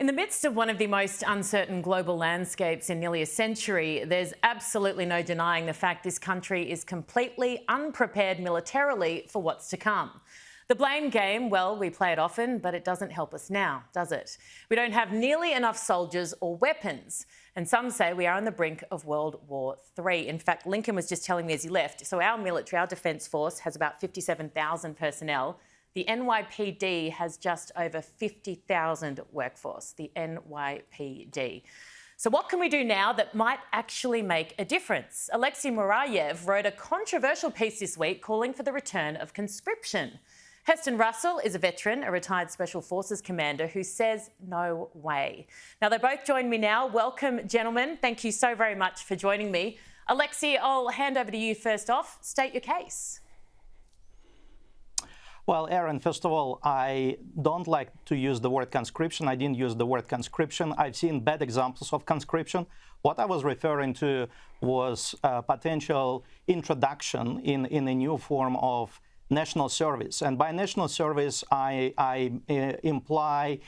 In the midst of one of the most uncertain global landscapes in nearly a century, there's absolutely no denying the fact this country is completely unprepared militarily for what's to come. The blame game, well, we play it often, but it doesn't help us now, does it? We don't have nearly enough soldiers or weapons. And some say we are on the brink of World War III. In fact, Lincoln was just telling me as he left, so our military, our Defence Force, has about 57,000 personnel. The NYPD has just over 50,000 workforce, the NYPD. So what can we do now that might actually make a difference? Alexei Murayev wrote a controversial piece this week calling for the return of conscription. Heston Russell is a veteran, a retired Special Forces commander who says no way. Now, they both join me now. Welcome, gentlemen. Thank you so very much for joining me. Alexei, I'll hand over to you first off. State your case. Well, Aaron, first of all, I don't like to use the word conscription. I didn't use the word conscription. I've seen bad examples of conscription. What I was referring to was potential introduction in a new form of national service. And by national service, I imply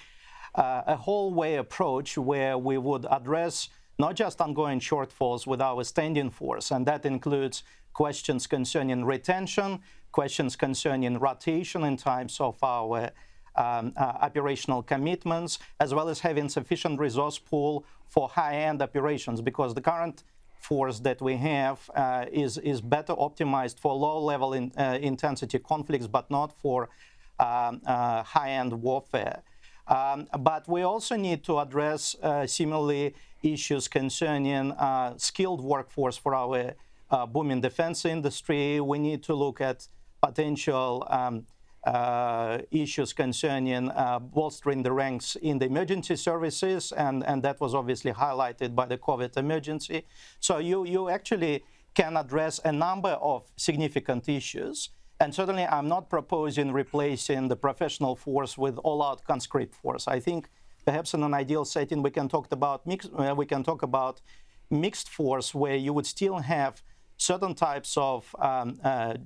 a whole way approach where we would address not just ongoing shortfalls with our standing force, and that includes questions concerning retention, questions concerning rotation in terms of our operational commitments, as well as having sufficient resource pool for high-end operations, because the current force that we have is better optimized for low-level intensity conflicts, but not for high-end warfare. But we also need to address similarly issues concerning skilled workforce for our booming defense industry. We need to look at potential issues concerning bolstering the ranks in the emergency services, and that was obviously highlighted by the COVID emergency. So you actually can address a number of significant issues. And certainly I'm not proposing replacing the professional force with all-out conscript force. I think perhaps in an ideal setting we can talk about mixed force, where you would still have certain types of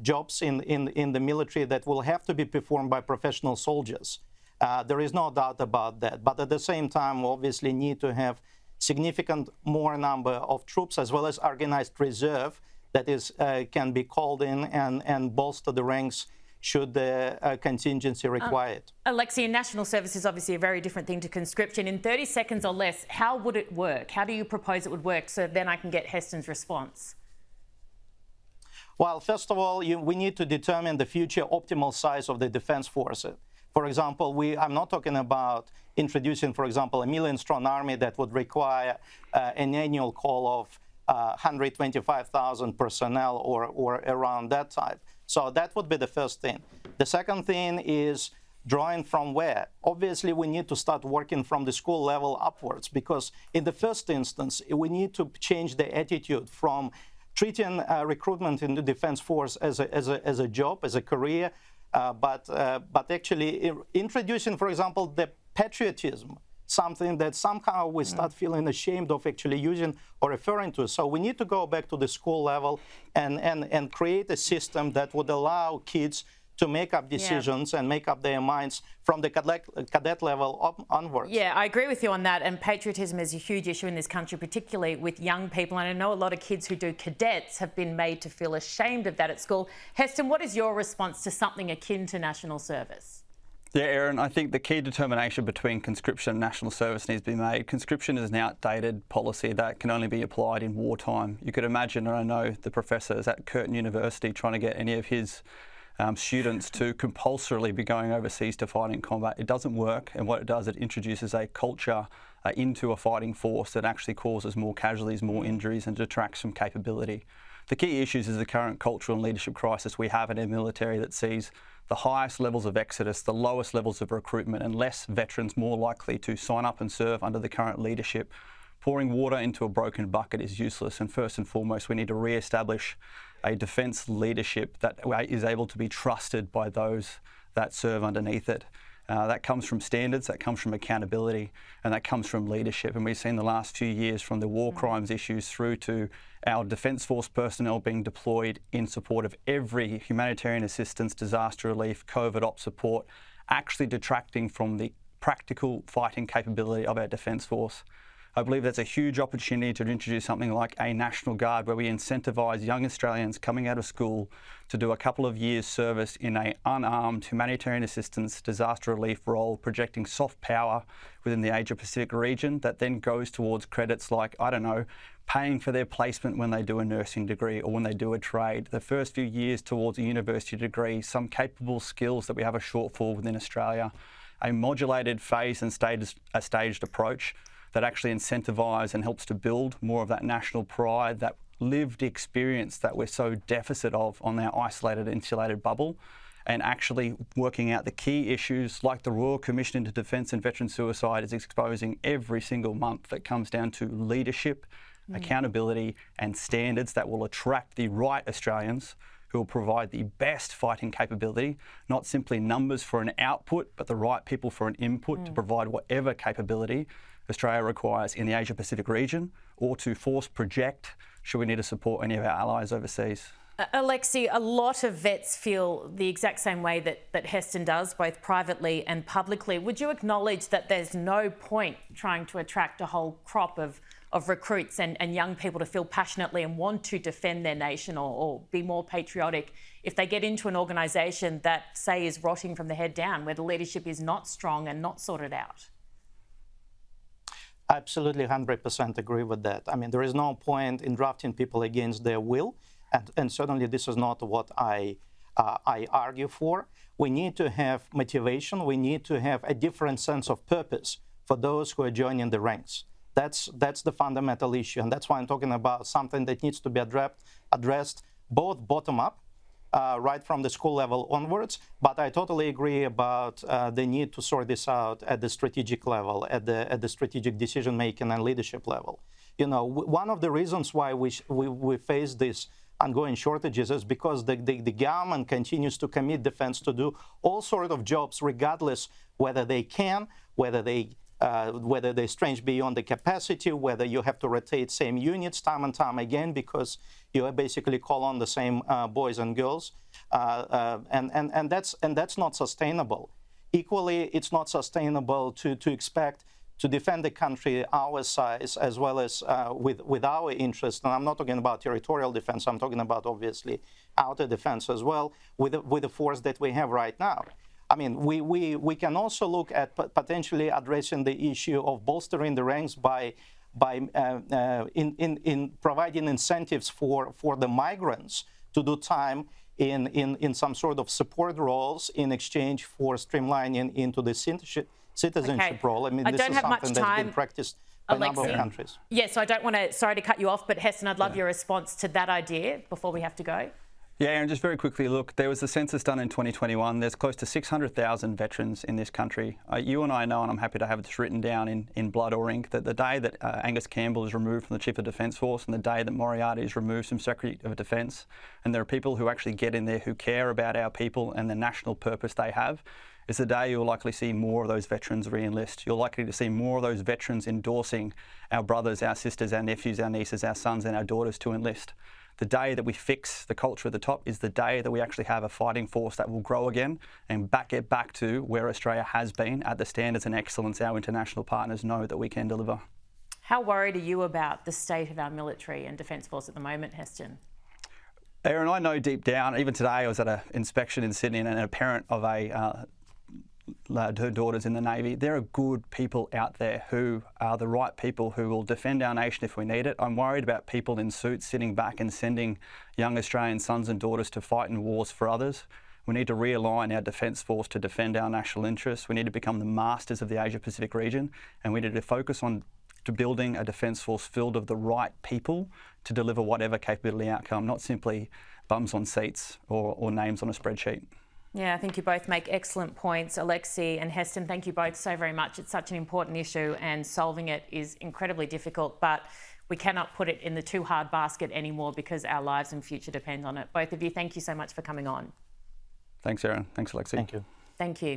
jobs in the military that will have to be performed by professional soldiers. There is no doubt about that. But at the same time, we obviously need to have significant more number of troops, as well as organized reserve that is can be called in and bolster the ranks should the contingency require it. Alexei, national service is obviously a very different thing to conscription. In 30 seconds or less, how would it work? How do you propose it would work, so then I can get Heston's response? Well, first of all, we need to determine the future optimal size of the defense force. For example, I'm not talking about introducing, for example, a million-strong army that would require an annual call of 125,000 personnel or around that type. So that would be the first thing. The second thing is drawing from where? Obviously, we need to start working from the school level upwards, because in the first instance, we need to change the attitude from treating recruitment in the defense force as a job, as a career, but actually introducing, for example, the patriotism, something that somehow we start feeling ashamed of actually using or referring to. So we need to go back to the school level and create a system that would allow kids to make up decisions and make up their minds from the cadet level onwards. Yeah, I agree with you on that. And patriotism is a huge issue in this country, particularly with young people. And I know a lot of kids who do cadets have been made to feel ashamed of that at school. Heston, what is your response to something akin to national service? Yeah, Aaron, I think the key determination between conscription and national service needs to be made. Conscription is an outdated policy that can only be applied in wartime. You could imagine, and I know the professors at Curtin University trying to get any of his students to compulsorily be going overseas to fight in combat. It doesn't work, and what it does, it introduces a culture into a fighting force that actually causes more casualties, more injuries, and detracts from capability. The key issues is the current cultural and leadership crisis we have in our military that sees the highest levels of exodus, the lowest levels of recruitment, and less veterans more likely to sign up and serve under the current leadership. Pouring water into a broken bucket is useless, and first and foremost, we need to re-establish a defence leadership that is able to be trusted by those that serve underneath it. That comes from standards, that comes from accountability, and that comes from leadership. And we've seen the last few years, from the war crimes issues through to our Defence Force personnel being deployed in support of every humanitarian assistance, disaster relief, COVID op support, actually detracting from the practical fighting capability of our Defence Force. I believe there's a huge opportunity to introduce something like a National Guard where we incentivise young Australians coming out of school to do a couple of years' service in an unarmed humanitarian assistance disaster relief role, projecting soft power within the Asia Pacific region that then goes towards credits like, I don't know, paying for their placement when they do a nursing degree or when they do a trade, the first few years towards a university degree, some capable skills that we have a shortfall within Australia, a modulated phase and staged approach that actually incentivises and helps to build more of that national pride, that lived experience that we're so deficit of on our isolated, insulated bubble, and actually working out the key issues like the Royal Commission into Defence and Veteran Suicide is exposing every single month, that comes down to leadership, accountability and standards that will attract the right Australians who will provide the best fighting capability, not simply numbers for an output, but the right people for an input to provide whatever capability Australia requires in the Asia Pacific region, or to force project should we need to support any of our allies overseas. Alexi, a lot of vets feel the exact same way that Heston does, both privately and publicly. Would you acknowledge that there's no point trying to attract a whole crop of recruits and young people to feel passionately and want to defend their nation or be more patriotic if they get into an organisation that, say, is rotting from the head down, where the leadership is not strong and not sorted out? Absolutely, 100% agree with that. I mean, there is no point in drafting people against their will, and certainly this is not what I argue for. We need to have motivation. We need to have a different sense of purpose for those who are joining the ranks. That's the fundamental issue, and that's why I'm talking about something that needs to be addressed both bottom up, right from the school level onwards. But I totally agree about the need to sort this out at the strategic level, at the strategic decision making and leadership level. You know, one of the reasons why we face this ongoing shortages is because the government continues to commit defense to do all sorts of jobs, regardless whether they can, whether they stretch beyond the capacity, whether you have to rotate same units time and time again because you basically call on the same boys and girls, and that's not sustainable. Equally, it's not sustainable to expect to defend the country our size as well as with our interests. And I'm not talking about territorial defense. I'm talking about obviously outer defense as well with the force that we have right now. I mean, we can also look at potentially addressing the issue of bolstering the ranks by providing incentives for the migrants to do time in some sort of support roles in exchange for streamlining into the citizenship role. I mean, this is something that's been practiced by a number of countries. Yes, so I don't want to, sorry to cut you off, but Heston, I'd love your response to that idea before we have to go. Yeah, Aaron, just very quickly, look, there was a census done in 2021. There's close to 600,000 veterans in this country. You and I know, and I'm happy to have this written down in blood or ink, that the day that Angus Campbell is removed from the Chief of Defence Force and the day that Moriarty is removed from Secretary of Defence, and there are people who actually get in there who care about our people and the national purpose they have, is the day you'll likely see more of those veterans re-enlist. You're likely to see more of those veterans endorsing our brothers, our sisters, our nephews, our nieces, our sons and our daughters to enlist. The day that we fix the culture at the top is the day that we actually have a fighting force that will grow again and get back to where Australia has been at the standards and excellence our international partners know that we can deliver. How worried are you about the state of our military and defence force at the moment, Heston? Aaron, I know deep down, even today I was at an inspection in Sydney and a parent of her daughters in the Navy. There are good people out there who are the right people who will defend our nation if we need it. I'm worried about people in suits sitting back and sending young Australian sons and daughters to fight in wars for others. We need to realign our defence force to defend our national interests. We need to become the masters of the Asia Pacific region, and we need to focus on building a defence force filled of the right people to deliver whatever capability outcome, not simply bums on seats or names on a spreadsheet. Yeah, I think you both make excellent points. Alexi and Heston, thank you both so very much. It's such an important issue and solving it is incredibly difficult, but we cannot put it in the too hard basket anymore because our lives and future depend on it. Both of you, thank you so much for coming on. Thanks, Aaron. Thanks, Alexi. Thank you. Thank you.